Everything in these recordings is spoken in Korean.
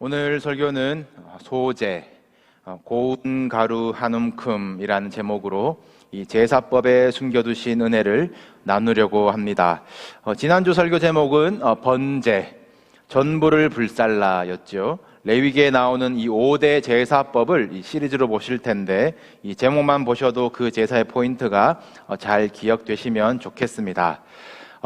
오늘 설교는 소제, 고운 가루 한 움큼이라는 제목으로 이 제사법에 숨겨두신 은혜를 나누려고 합니다. 지난주 설교 제목은 번제, 전부를 불살라였죠. 레위기에 나오는 이 5대 제사법을 이 시리즈로 보실 텐데 이 제목만 보셔도 그 제사의 포인트가 잘 기억되시면 좋겠습니다.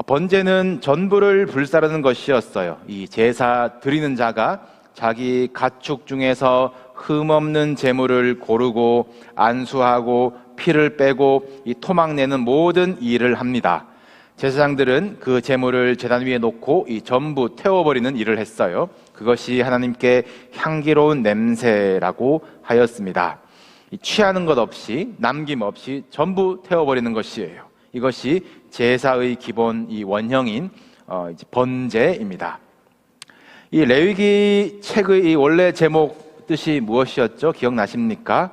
번제는 전부를 불사르는 것이었어요. 이 제사 드리는 자가 자기 가축 중에서 흠없는 제물을 고르고 안수하고 피를 빼고 이 토막 내는 모든 일을 합니다. 제사장들은 그 제물을 제단 위에 놓고 이 전부 태워버리는 일을 했어요. 그것이 하나님께 향기로운 냄새라고 하였습니다. 취하는 것 없이 남김없이 전부 태워버리는 것이에요. 이것이 제사의 기본 이 원형인 번제입니다. 이 레위기 책의 이 원래 제목 뜻이 무엇이었죠? 기억나십니까?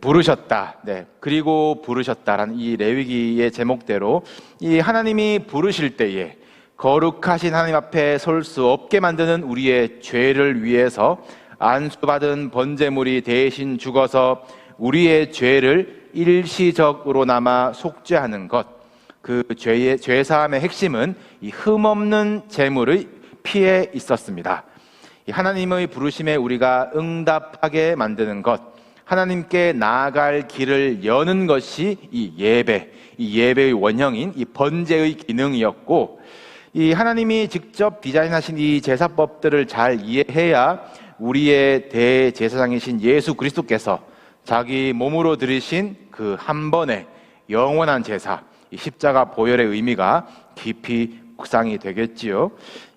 부르셨다. 그리고 부르셨다라는 이 레위기의 제목대로 이 하나님이 부르실 때에 거룩하신 하나님 앞에 설 수 없게 만드는 우리의 죄를 위해서 안수받은 번제물이 대신 죽어서 우리의 죄를 일시적으로나마 속죄하는 것, 그 죄사함의 핵심은 이 흠없는 제물의 피에 있었습니다. 하나님의 부르심에 우리가 응답하게 만드는 것, 하나님께 나아갈 길을 여는 것이 이 예배의 원형인 이 번제의 기능이었고, 이 하나님이 직접 디자인하신 이 제사법들을 잘 이해해야 우리의 대제사장이신 예수 그리스도께서 자기 몸으로 드리신 그 한 번의 영원한 제사, 이 십자가 보혈의 의미가 깊이 묵상이 되겠지요.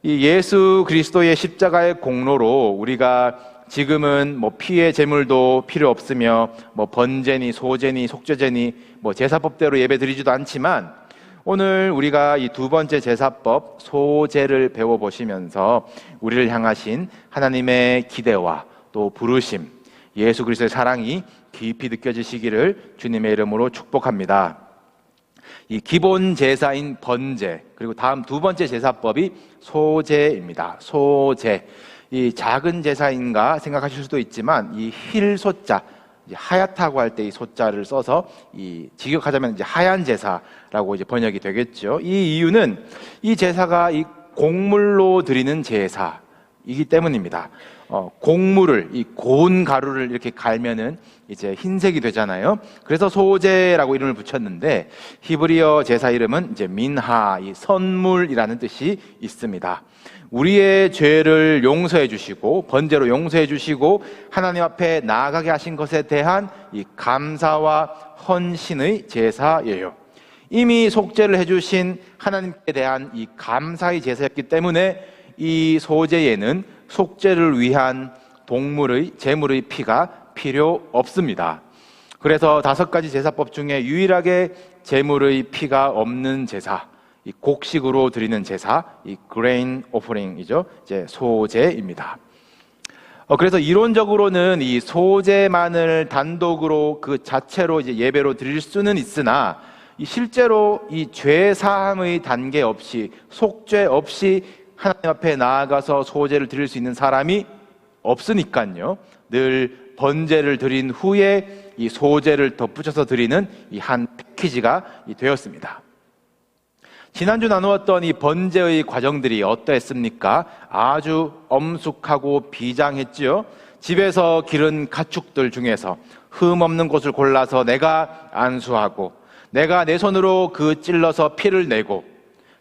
이 예수 그리스도의 십자가의 공로로 우리가 지금은 피의 제물도 필요 없으며 번제니 소제니 속죄제니 제사법대로 예배 드리지도 않지만, 오늘 우리가 이 두 번째 제사법 소제를 배워보시면서 우리를 향하신 하나님의 기대와 또 부르심, 예수 그리스도의 사랑이 깊이 느껴지시기를 주님의 이름으로 축복합니다. 이 기본 제사인 번제, 그리고 다음 두 번째 제사법이 소제입니다. 소제. 이 작은 제사인가 생각하실 수도 있지만 이 힐소자, 하얗다고 할 때 이 소자를 써서 이 직역하자면 이제 하얀 제사라고 이제 번역이 되겠죠. 이 이유는 이 제사가 이 곡물로 드리는 제사이기 때문입니다. 곡물을, 이 고운 가루를 이렇게 갈면은 이제 흰색이 되잖아요. 그래서 소제라고 이름을 붙였는데, 히브리어 제사 이름은 이제 민하, 이 선물이라는 뜻이 있습니다. 우리의 죄를 용서해 주시고 번제로 용서해 주시고 하나님 앞에 나아가게 하신 것에 대한 이 감사와 헌신의 제사예요. 이미 속죄를 해주신 하나님께 대한 이 감사의 제사였기 때문에 이 소제에는 속죄를 위한 제물의 피가 필요 없습니다. 그래서 5가지 제사법 중에 유일하게 제물의 피가 없는 제사, 이 곡식으로 드리는 제사, 이 grain offering이죠. 이제 소제입니다. 그래서 이론적으로는 이 소제만을 단독으로 그 자체로 이제 예배로 드릴 수는 있으나, 이 실제로 이 죄 사함의 단계 없이, 속죄 없이 하나님 앞에 나아가서 소제를 드릴 수 있는 사람이 없으니까요. 늘 번제를 드린 후에 이 소제를 덧붙여서 드리는 이 한 패키지가 되었습니다. 지난주 나누었던 이 번제의 과정들이 어떠했습니까? 아주 엄숙하고 비장했지요. 집에서 기른 가축들 중에서 흠 없는 곳을 골라서 내가 안수하고, 내가 내 손으로 그 찔러서 피를 내고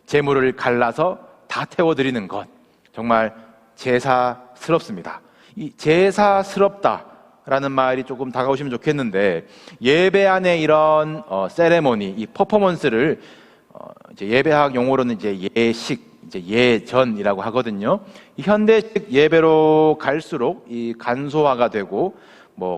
제물을 갈라서 다 태워드리는 것, 정말 제사스럽습니다. 이 제사스럽다라는 말이 조금 다가오시면 좋겠는데, 예배 안에 이런 세레모니, 이 퍼포먼스를 이제 예배학 용어로는 이제 예식, 이제 예전이라고 하거든요. 이 현대식 예배로 갈수록 이 간소화가 되고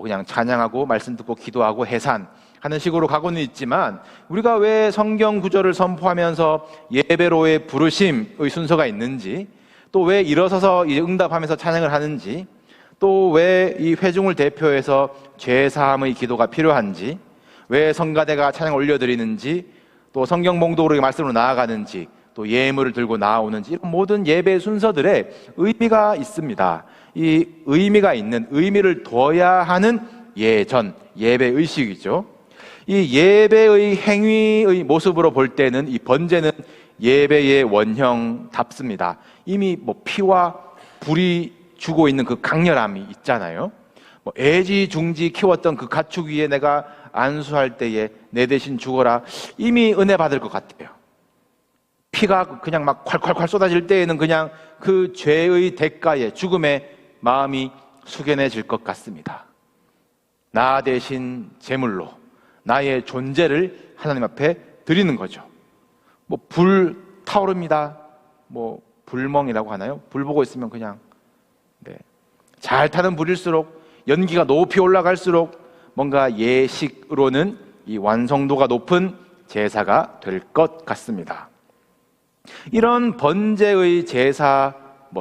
그냥 찬양하고 말씀 듣고 기도하고 해산 하는 식으로 가고는 있지만, 우리가 왜 성경 구절을 선포하면서 예배로의 부르심의 순서가 있는지, 또 왜 일어서서 응답하면서 찬양을 하는지, 또 왜 이 회중을 대표해서 죄사함의 기도가 필요한지, 왜 성가대가 찬양 올려드리는지, 또 성경 봉독으로 말씀으로 나아가는지, 또 예물을 들고 나오는지, 이런 모든 예배 순서들에 의미가 있습니다. 이 의미가 있는, 의미를 둬야 하는 예전, 예배 의식이죠. 이 예배의 행위의 모습으로 볼 때는 이 번제는 예배의 원형답습니다. 이미 뭐 피와 불이 주고 있는 그 강렬함이 있잖아요. 뭐 애지중지 키웠던 그 가축 위에 내가 안수할 때에 내 대신 죽어라, 이미 은혜 받을 것 같아요. 피가 그냥 막 콸콸콸 쏟아질 때에는 그냥 그 죄의 대가에, 죽음의 마음이 숙연해질 것 같습니다. 나 대신 제물로 나의 존재를 하나님 앞에 드리는 거죠. 뭐 불 타오릅니다. 뭐 불멍이라고 하나요? 불 보고 있으면 그냥, 네, 잘 타는 불일수록, 연기가 높이 올라갈수록 뭔가 예식으로는 이 완성도가 높은 제사가 될 것 같습니다. 이런 번제의 제사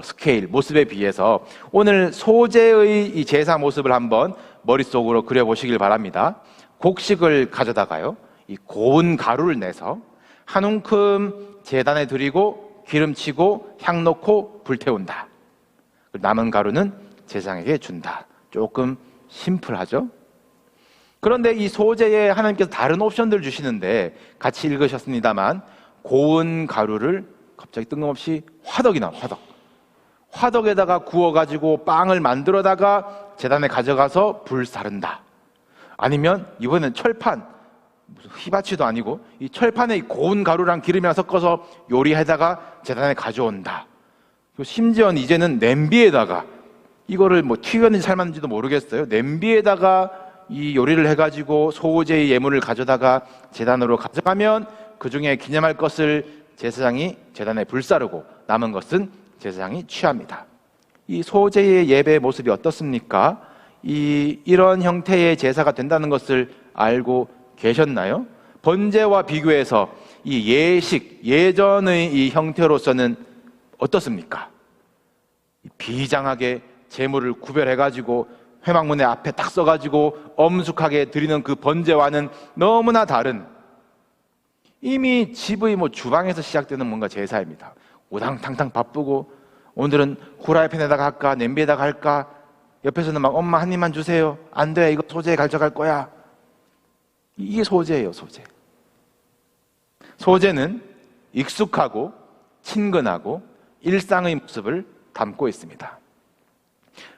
스케일, 모습에 비해서 오늘 소제의 이 제사 모습을 한번 머릿속으로 그려보시길 바랍니다. 곡식을 가져다가요, 이 고운 가루를 내서 한 움큼 제단에 드리고 기름치고 향 넣고 불태운다. 남은 가루는 제사장에게 준다. 조금 심플하죠? 그런데 이 소제에 하나님께서 다른 옵션들 주시는데, 같이 읽으셨습니다만 고운 가루를 갑자기 뜬금없이 화덕이 나와. 화덕에다가 구워가지고 빵을 만들어다가 제단에 가져가서 불 사른다. 아니면 이번엔 철판, 무슨 히바치도 아니고 이 철판에 이 고운 가루랑 기름이랑 섞어서 요리해다가 제단에 가져온다. 심지어는 이제는 냄비에다가, 이거를 뭐 튀겼는지 삶았는지도 모르겠어요. 냄비에다가 이 요리를 해가지고 소제의 예물을 가져다가 제단으로 가져가면 그 중에 기념할 것을 제사장이 제단에 불사르고 남은 것은 제사장이 취합니다. 이 소제의 예배의 모습이 어떻습니까? 이런 형태의 제사가 된다는 것을 알고 계셨나요? 번제와 비교해서 이 예식, 예전의 이 형태로서는 어떻습니까? 비장하게 제물을 구별해가지고 회막문에 앞에 딱 써가지고 엄숙하게 드리는 그 번제와는 너무나 다른, 이미 집의 주방에서 시작되는 뭔가 제사입니다. 우당탕탕 바쁘고, 오늘은 후라이팬에다가 할까 냄비에다가 할까, 옆에서는 막 엄마 한 입만 주세요, 안 돼, 이거 소제에 가져갈 거야. 이게 소제예요. 소제는 익숙하고 친근하고 일상의 모습을 담고 있습니다.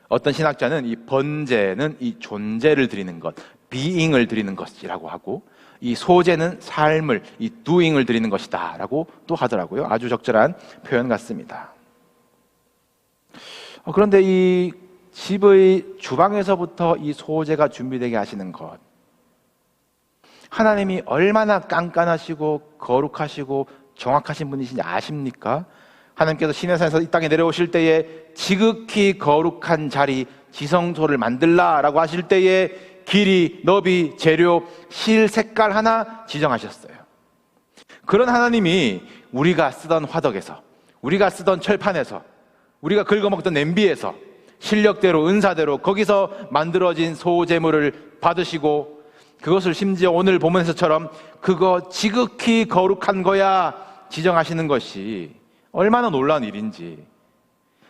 어떤 신학자는 이 번제는 이 존재를 드리는 것, being을 드리는 것이라고 하고, 이 소제는 삶을, 이 doing을 드리는 것이다 라고 또 하더라고요. 아주 적절한 표현 같습니다. 그런데 이 집의 주방에서부터 이 소제가 준비되게 하시는 것, 하나님이 얼마나 깐깐하시고 거룩하시고 정확하신 분이신지 아십니까? 하나님께서 시내산에서 이 땅에 내려오실 때에 지극히 거룩한 자리, 지성소를 만들라라고 하실 때에 길이, 너비, 재료, 실, 색깔 하나 지정하셨어요. 그런 하나님이 우리가 쓰던 화덕에서, 우리가 쓰던 철판에서, 우리가 긁어먹던 냄비에서 실력대로, 은사대로 거기서 만들어진 소제물을 받으시고, 그것을 심지어 오늘 본문에서처럼 그거 지극히 거룩한 거야 지정하시는 것이 얼마나 놀라운 일인지,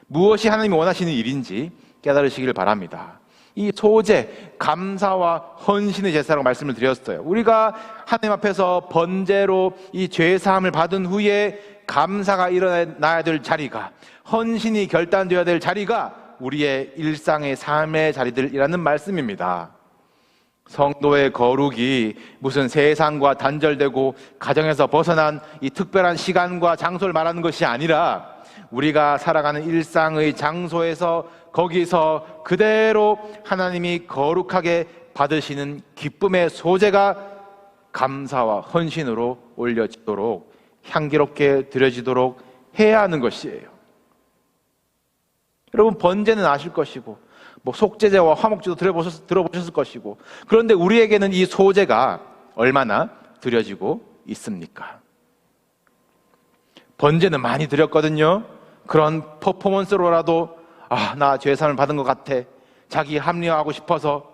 무엇이 하나님이 원하시는 일인지 깨달으시길 바랍니다. 이 소제, 감사와 헌신의 제사라고 말씀을 드렸어요. 우리가 하나님 앞에서 번제로 이 죄사함을 받은 후에 감사가 일어나야 될 자리가, 헌신이 결단되어야 될 자리가 우리의 일상의 삶의 자리들이라는 말씀입니다. 성도의 거룩이 무슨 세상과 단절되고 가정에서 벗어난 이 특별한 시간과 장소를 말하는 것이 아니라, 우리가 살아가는 일상의 장소에서, 거기서 그대로 하나님이 거룩하게 받으시는 기쁨의 소제가 감사와 헌신으로 올려지도록, 향기롭게 드려지도록 해야 하는 것이에요. 여러분, 번제는 아실 것이고 속죄제와 화목제도 들어보셨을 것이고, 그런데 우리에게는 이 소제가 얼마나 드려지고 있습니까? 번제는 많이 드렸거든요. 그런 퍼포먼스로라도 나 죄사함을 받은 것 같아, 자기 합리화하고 싶어서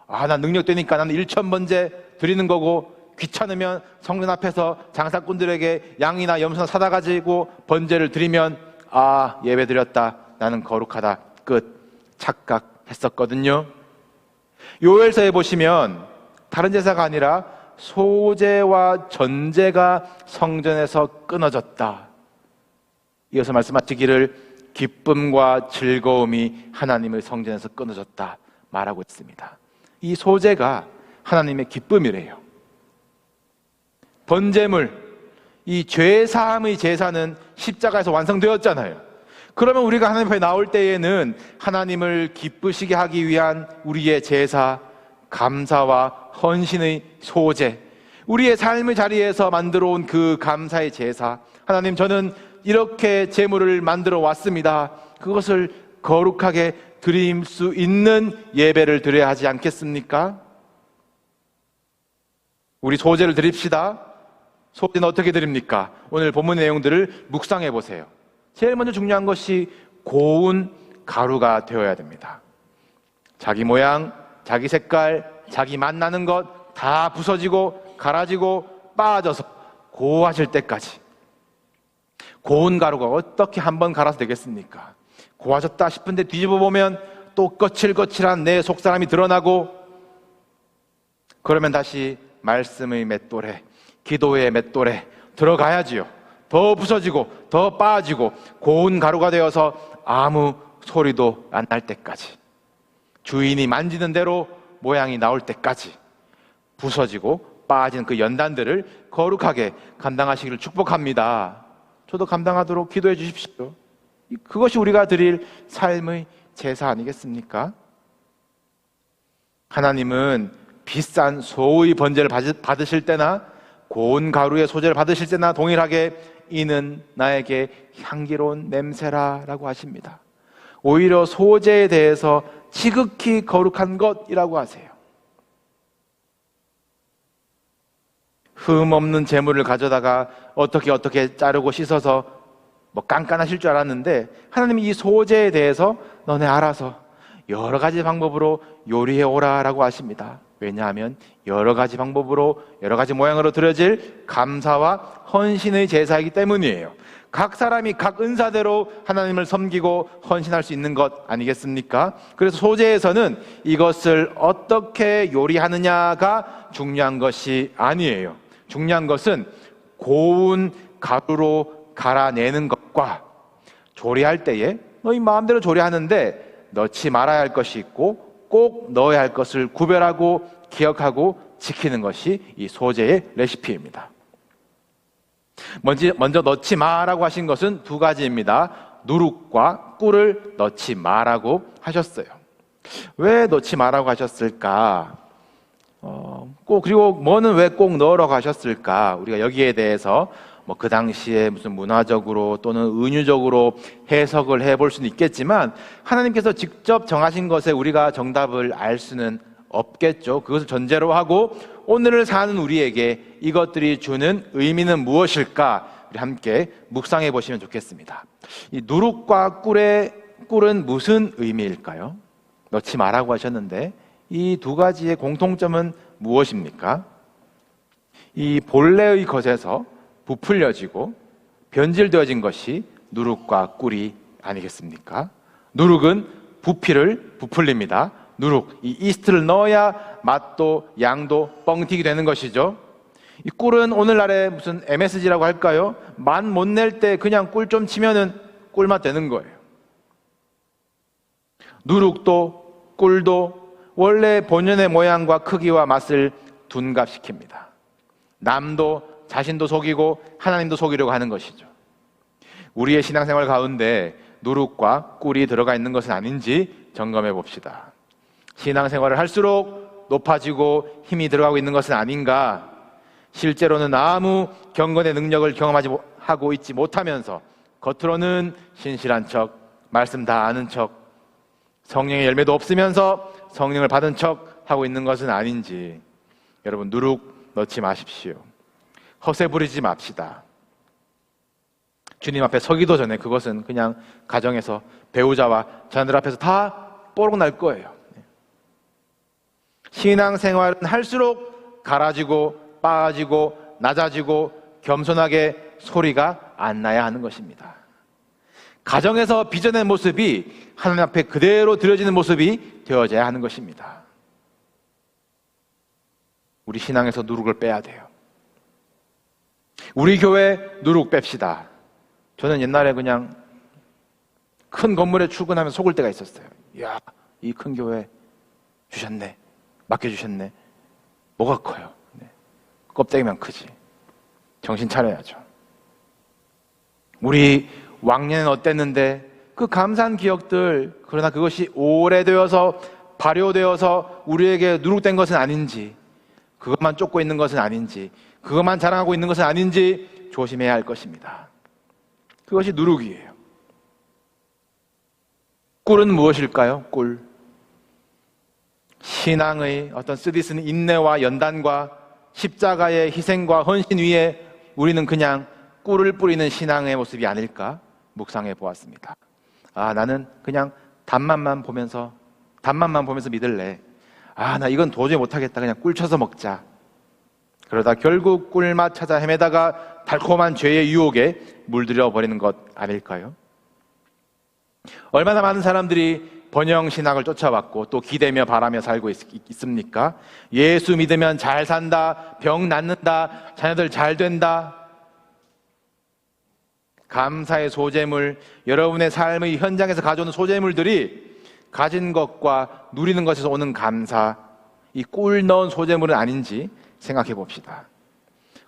나 능력되니까 나는 1,000번제 드리는 거고, 귀찮으면 성전 앞에서 장사꾼들에게 양이나 염소나 사다 가지고 번제를 드리면 아, 예배 드렸다, 나는 거룩하다, 끝, 착각했었거든요. 요엘서에 보시면 다른 제사가 아니라 소제와 전제가 성전에서 끊어졌다. 이어서 말씀하시기를 기쁨과 즐거움이 하나님의 성전에서 끊어졌다 말하고 있습니다. 이 소제가 하나님의 기쁨이래요. 번제물, 이 죄사함의 제사는 십자가에서 완성되었잖아요. 그러면 우리가 하나님 앞에 나올 때에는 하나님을 기쁘시게 하기 위한 우리의 제사, 감사와 헌신의 소제, 우리의 삶의 자리에서 만들어 온 그 감사의 제사, 하나님, 저는 이렇게 제물을 만들어 왔습니다, 그것을 거룩하게 드릴 수 있는 예배를 드려야 하지 않겠습니까? 우리 소제를 드립시다. 소제는 어떻게 드립니까? 오늘 본문 내용들을 묵상해 보세요. 제일 먼저 중요한 것이 고운 가루가 되어야 됩니다. 자기 모양, 자기 색깔, 자기 맛 나는 것 다 부서지고 갈아지고 빠져서 고하실 때까지. 고운 가루가 어떻게 한번 갈아서 되겠습니까? 고하셨다 싶은데 뒤집어 보면 또 거칠거칠한 내 속사람이 드러나고, 그러면 다시 말씀의 맷돌에, 기도의 맷돌에 들어가야지요. 더 부서지고 더 빠지고 고운 가루가 되어서 아무 소리도 안 날 때까지, 주인이 만지는 대로 모양이 나올 때까지 부서지고 빠진 그 연단들을 거룩하게 감당하시기를 축복합니다. 저도 감당하도록 기도해 주십시오. 그것이 우리가 드릴 삶의 제사 아니겠습니까? 하나님은 비싼 소의 번제를 받으실 때나 고운 가루의 소제를 받으실 때나 동일하게 이는 나에게 향기로운 냄새라 라고 하십니다. 오히려 소제에 대해서 지극히 거룩한 것이라고 하세요. 흠 없는 재물을 가져다가 어떻게 자르고 씻어서 깐깐하실 줄 알았는데, 하나님이 이 소제에 대해서 너네 알아서 여러 가지 방법으로 요리해 오라 라고 하십니다. 왜냐하면 여러 가지 방법으로 여러 가지 모양으로 드려질 감사와 헌신의 제사이기 때문이에요. 각 사람이 각 은사대로 하나님을 섬기고 헌신할 수 있는 것 아니겠습니까? 그래서 소제에서는 이것을 어떻게 요리하느냐가 중요한 것이 아니에요. 중요한 것은 고운 가루로 갈아내는 것과 조리할 때에 너희 마음대로 조리하는데 넣지 말아야 할 것이 있고 꼭 넣어야 할 것을 구별하고 기억하고 지키는 것이 이 소제의 레시피입니다. 먼저 넣지 마라고 하신 것은 두 가지입니다. 누룩과 꿀을 넣지 마라고 하셨어요. 왜 넣지 마라고 하셨을까? 그리고 뭐는 왜 꼭 넣으라고 하셨을까? 우리가 여기에 대해서 그 당시에 무슨 문화적으로 또는 은유적으로 해석을 해볼 수는 있겠지만, 하나님께서 직접 정하신 것에 우리가 정답을 알 수는 없겠죠. 그것을 전제로 하고 오늘을 사는 우리에게 이것들이 주는 의미는 무엇일까? 우리 함께 묵상해 보시면 좋겠습니다. 이 누룩과 꿀은 무슨 의미일까요? 넣지 말라고 하셨는데 이 두 가지의 공통점은 무엇입니까? 이 본래의 것에서 부풀려지고 변질되어진 것이 누룩과 꿀이 아니겠습니까? 누룩은 부피를 부풀립니다. 누룩, 이 이스트를 넣어야 맛도 양도 뻥튀기 되는 것이죠. 이 꿀은 오늘날의 무슨 MSG라고 할까요? 맛 못 낼 때 그냥 꿀 좀 치면은 꿀맛 되는 거예요. 누룩도 꿀도 원래 본연의 모양과 크기와 맛을 둔갑시킵니다. 남도 자신도 속이고 하나님도 속이려고 하는 것이죠. 우리의 신앙생활 가운데 누룩과 꿀이 들어가 있는 것은 아닌지 점검해 봅시다. 신앙생활을 할수록 높아지고 힘이 들어가고 있는 것은 아닌가? 실제로는 아무 경건의 능력을 경험하고 있지 못하면서 겉으로는 신실한 척, 말씀 다 아는 척, 성령의 열매도 없으면서 성령을 받은 척 하고 있는 것은 아닌지, 여러분 누룩 넣지 마십시오. 허세 부리지 맙시다. 주님 앞에 서기도 전에 그것은 그냥 가정에서 배우자와 자녀들 앞에서 다 뽀록 날 거예요. 신앙생활은 할수록 갈아지고 빠지고 낮아지고 겸손하게 소리가 안 나야 하는 것입니다. 가정에서 빚어낸 모습이 하나님 앞에 그대로 드려지는 모습이 되어져야 하는 것입니다. 우리 신앙에서 누룩을 빼야 돼요. 우리 교회 누룩 뺍시다. 저는 옛날에 그냥 큰 건물에 출근하면 속을 때가 있었어요. 이야, 이 큰 교회 주셨네, 맡겨주셨네. 뭐가 커요? 네. 껍데기만 크지. 정신 차려야죠. 우리 왕년엔 어땠는데 그 감사한 기억들, 그러나 그것이 오래되어서 발효되어서 우리에게 누룩된 것은 아닌지, 그것만 쫓고 있는 것은 아닌지, 그것만 자랑하고 있는 것은 아닌지 조심해야 할 것입니다. 그것이 누룩이에요. 꿀은 무엇일까요? 꿀. 신앙의 어떤 쓰디쓴 인내와 연단과 십자가의 희생과 헌신 위에 우리는 그냥 꿀을 뿌리는 신앙의 모습이 아닐까 묵상해 보았습니다. 아, 나는 그냥 단맛만 보면서 믿을래. 아, 나 이건 도저히 못하겠다. 그냥 꿀 쳐서 먹자. 그러다 결국 꿀맛 찾아 헤매다가 달콤한 죄의 유혹에 물들여 버리는 것 아닐까요? 얼마나 많은 사람들이 번영신학을 쫓아왔고 또 기대며 바라며 살고 있습니까? 예수 믿으면 잘 산다, 병 낫는다, 자녀들 잘 된다. 감사의 소재물, 여러분의 삶의 현장에서 가져오는 소재물들이 가진 것과 누리는 것에서 오는 감사, 이 꿀 넣은 소재물은 아닌지 생각해 봅시다.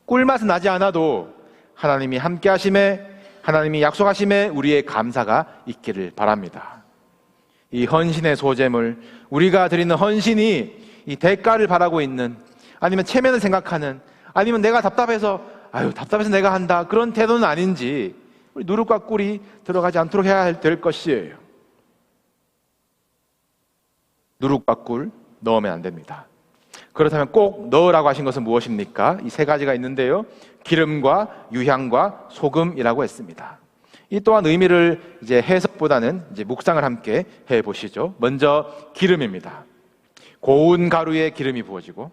꿀맛은 나지 않아도 하나님이 함께 하심에, 하나님이 약속하심에 우리의 감사가 있기를 바랍니다. 이 헌신의 소재물, 우리가 드리는 헌신이 이 대가를 바라고 있는, 아니면 체면을 생각하는, 아니면 내가 답답해서 답답해서 내가 한다, 그런 태도는 아닌지 우리 누룩과 꿀이 들어가지 않도록 해야 될 것이에요. 누룩과 꿀 넣으면 안 됩니다. 그렇다면 꼭 넣으라고 하신 것은 무엇입니까? 이 세 가지가 있는데요, 기름과 유향과 소금이라고 했습니다. 이 또한 의미를 이제 해석보다는 이제 묵상을 함께 해 보시죠. 먼저 기름입니다. 고운 가루에 기름이 부어지고,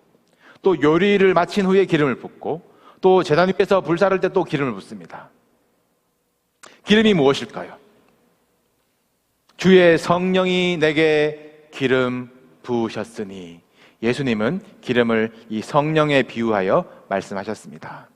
또 요리를 마친 후에 기름을 붓고, 또 제단 위에서 불 사를 때 또 기름을 붓습니다. 기름이 무엇일까요? 주의 성령이 내게 기름 부으셨으니, 예수님은 기름을 이 성령에 비유하여 말씀하셨습니다.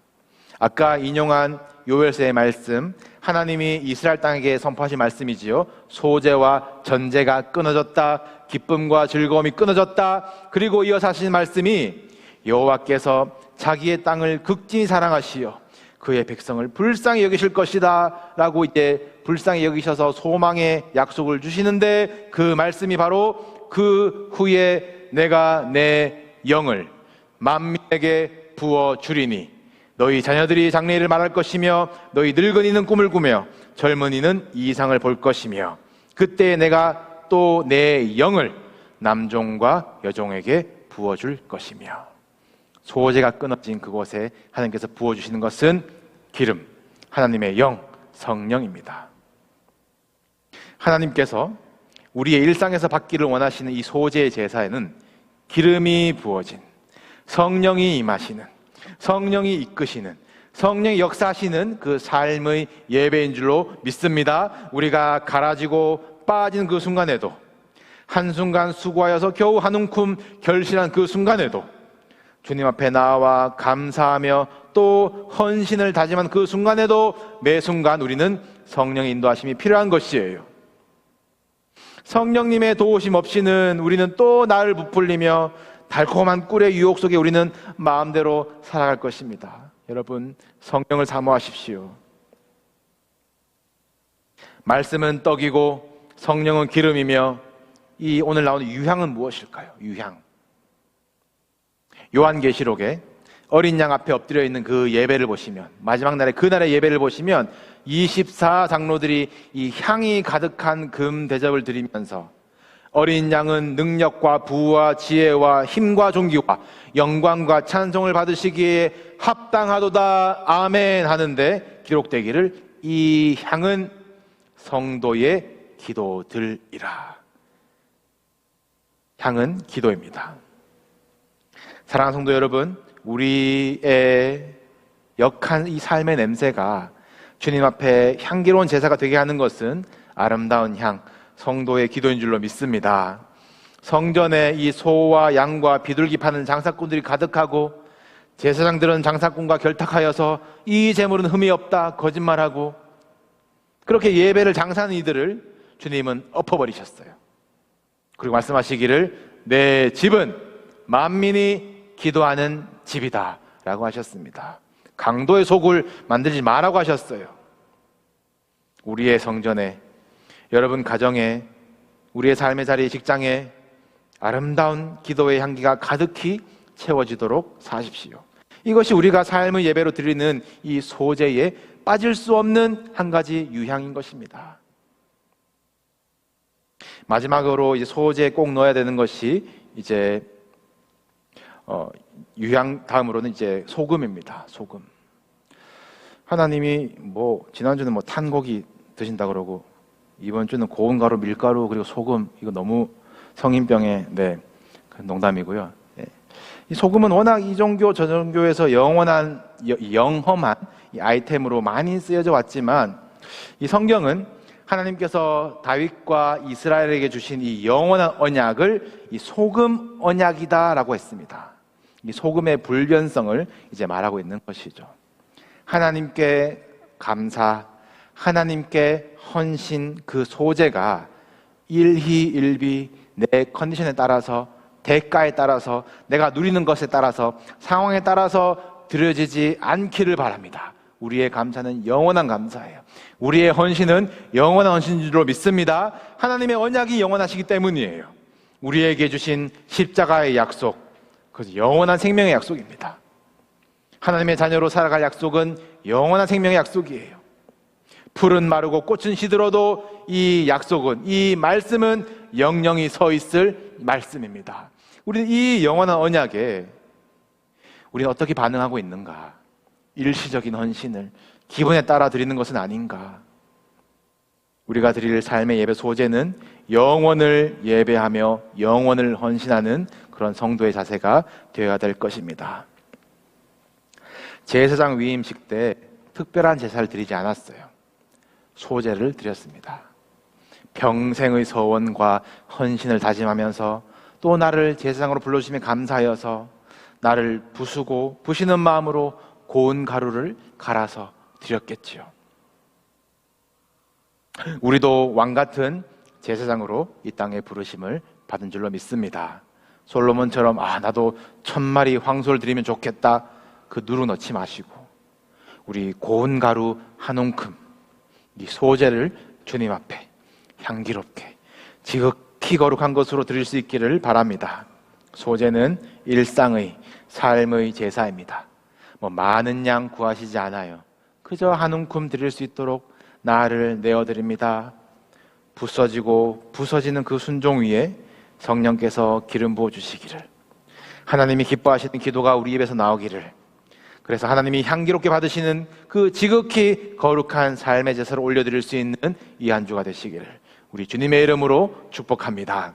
아까 인용한 요엘서의 말씀, 하나님이 이스라엘 땅에게 선포하신 말씀이지요. 소재와 전제가 끊어졌다, 기쁨과 즐거움이 끊어졌다. 그리고 이어서 하신 말씀이 여호와께서 자기의 땅을 극진히 사랑하시어 그의 백성을 불쌍히 여기실 것이다 라고 이제 불쌍히 여기셔서 소망의 약속을 주시는데, 그 말씀이 바로 그 후에 내가 내 영을 만민에게 부어주리니 너희 자녀들이 장래일을 말할 것이며 너희 늙은이는 꿈을 꾸며 젊은이는 이상을 볼 것이며 그때 내가 또 내 영을 남종과 여종에게 부어줄 것이며. 소재가 끊어진 그곳에 하나님께서 부어주시는 것은 기름, 하나님의 영, 성령입니다. 하나님께서 우리의 일상에서 받기를 원하시는 이 소재의 제사에는 기름이 부어진, 성령이 임하시는, 성령이 이끄시는, 성령이 역사하시는 그 삶의 예배인 줄로 믿습니다. 우리가 가라지고 빠진 그 순간에도, 한순간 수고하여서 겨우 한 움큼 결실한 그 순간에도, 주님 앞에 나와 감사하며 또 헌신을 다짐한 그 순간에도 매 순간 우리는 성령의 인도하심이 필요한 것이에요. 성령님의 도우심 없이는 우리는 또 나를 부풀리며 달콤한 꿀의 유혹 속에 우리는 마음대로 살아갈 것입니다. 여러분, 성령을 사모하십시오. 말씀은 떡이고 성령은 기름이며, 이 오늘 나오는 유향은 무엇일까요? 유향. 요한계시록에 어린 양 앞에 엎드려 있는 그 예배를 보시면, 마지막 날에 그날의 예배를 보시면 24장로들이 이 향이 가득한 금 대접을 드리면서 어린 양은 능력과 부와 지혜와 힘과 존귀와 영광과 찬송을 받으시기에 합당하도다 아멘 하는데 기록되기를 이 향은 성도의 기도들이라. 향은 기도입니다. 사랑하는 성도 여러분, 우리의 역한 이 삶의 냄새가 주님 앞에 향기로운 제사가 되게 하는 것은 아름다운 향, 성도의 기도인 줄로 믿습니다. 성전에 이 소와 양과 비둘기 파는 장사꾼들이 가득하고 제사장들은 장사꾼과 결탁하여서 이 재물은 흠이 없다 거짓말하고 그렇게 예배를 장사하는 이들을 주님은 엎어버리셨어요. 그리고 말씀하시기를 내 집은 만민이 기도하는 집이다 라고 하셨습니다. 강도의 속을 만들지 마라고 하셨어요. 우리의 성전에, 여러분 가정에, 우리의 삶의 자리, 직장에 아름다운 기도의 향기가 가득히 채워지도록 사십시오. 이것이 우리가 삶의 예배로 드리는 이 소제에 빠질 수 없는 한 가지 유향인 것입니다. 마지막으로 이제 소제에 꼭 넣어야 되는 것이 이제 유향 다음으로는 이제 소금입니다. 소금. 하나님이 지난주는 탄고기 드신다 그러고 이번 주는 고운 가루, 밀가루 그리고 소금 이거 너무 성인병에 농담이고요. 이 소금은 워낙 이 종교 저 종교에서 영험한 이 아이템으로 많이 쓰여져 왔지만 이 성경은 하나님께서 다윗과 이스라엘에게 주신 이 영원한 언약을 이 소금 언약이다라고 했습니다. 이 소금의 불변성을 이제 말하고 있는 것이죠. 하나님께 감사, 하나님께 헌신 그 소재가 일희일비 내 컨디션에 따라서 대가에 따라서 내가 누리는 것에 따라서 상황에 따라서 드려지지 않기를 바랍니다. 우리의 감사는 영원한 감사예요. 우리의 헌신은 영원한 헌신인 줄로 믿습니다. 하나님의 언약이 영원하시기 때문이에요. 우리에게 주신 십자가의 약속, 그것은 영원한 생명의 약속입니다. 하나님의 자녀로 살아갈 약속은 영원한 생명의 약속이에요. 풀은 마르고 꽃은 시들어도 이 약속은, 이 말씀은 영영이 서 있을 말씀입니다. 우리는 이 영원한 언약에 우리는 어떻게 반응하고 있는가? 일시적인 헌신을 기분에 따라 드리는 것은 아닌가? 우리가 드릴 삶의 예배 소재는 영원을 예배하며 영원을 헌신하는 그런 성도의 자세가 되어야 될 것입니다. 제사장 위임식 때 특별한 제사를 드리지 않았어요. 소제를 드렸습니다. 평생의 서원과 헌신을 다짐하면서 또 나를 제사장으로 불러주시며 감사하여서 나를 부시는 마음으로 고운 가루를 갈아서 드렸겠지요. 우리도 왕같은 제사장으로 이 땅에 부르심을 받은 줄로 믿습니다. 솔로몬처럼 나도 1000마리 황소를 드리면 좋겠다 그 누루 넣지 마시고 우리 고운 가루 한 움큼 이 소제를 주님 앞에 향기롭게 지극히 거룩한 것으로 드릴 수 있기를 바랍니다. 소제는 일상의 삶의 제사입니다. 많은 양 구하시지 않아요. 그저 한 움큼 드릴 수 있도록 나를 내어드립니다. 부서지는 그 순종 위에 성령께서 기름 부어주시기를, 하나님이 기뻐하시는 기도가 우리 입에서 나오기를, 그래서 하나님이 향기롭게 받으시는 그 지극히 거룩한 삶의 제사를 올려드릴 수 있는 이 한 주가 되시기를 우리 주님의 이름으로 축복합니다.